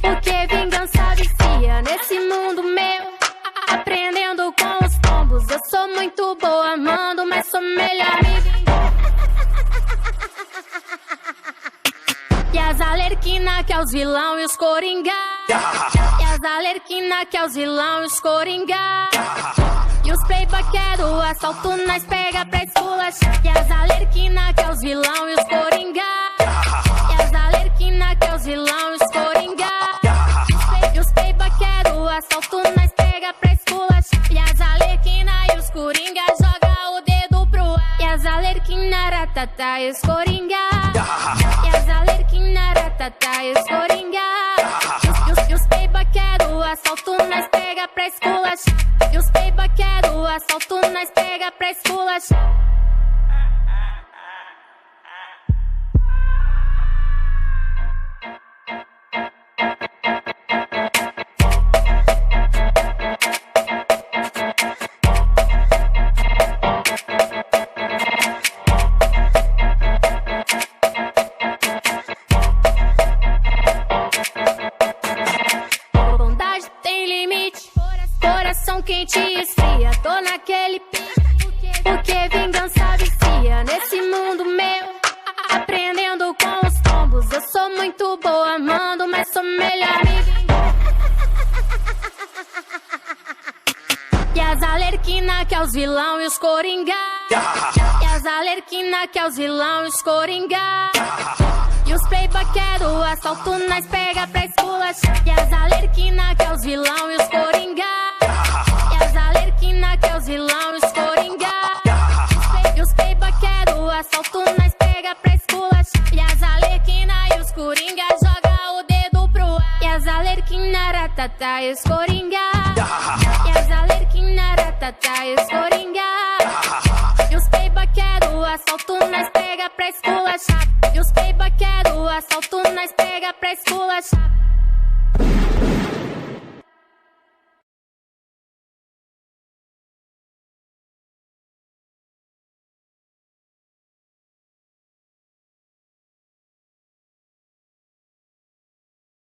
Porque vingança vicia nesse mundo meu. Aprendendo com os tombos. Eu sou muito boa, mando, mas sou melhor me vingar. E as alerquina que é os vilão e os coringa. E as alerquina que é os vilão e os coringa. E os playboy quer o assalto, nós pega pra esculachar. E as alerquina que é os vilão e os coringa. E as alerquina que é os vilão e os coringa. E os playboy quer o assalto, nós pega pra esculachar. E as alerquina e os coringa joga o dedo pro ar. E as alerquina ratata e os coringa. E as alerquina ratata e os coringa. E os playboy quer o assalto, nós pega pra esculachar. E os playboy quer o assalto, nós pega pra esculachar. Bondade tem limite, coração quente e esfria. Tô naquele pique, porque vingança vicia nesse mundo meu. Aprendendo com os tombos. Eu sou muito boa, mando, mas sou melhor me vingar. E as alerquina que é os vilão e os coringa. E as alerquina que é os vilão e os coringa. E os playboy quer o assalto, nós pega pra esculachar. E as alerquina que é os vilão e os coringa. E as alerquina que é os vilão e os coringa. E os playboy quer o assalto, nós pega pra esculachar. E as alerquina e os coringa joga o dedo pro ar. E as alerquina ratata e os coringa. E as alerquina ratata e os coringa. E os playboy quer o assalto, nós pega pra esculachar. E os playboy quer o assalto, nós pega pra esculachar.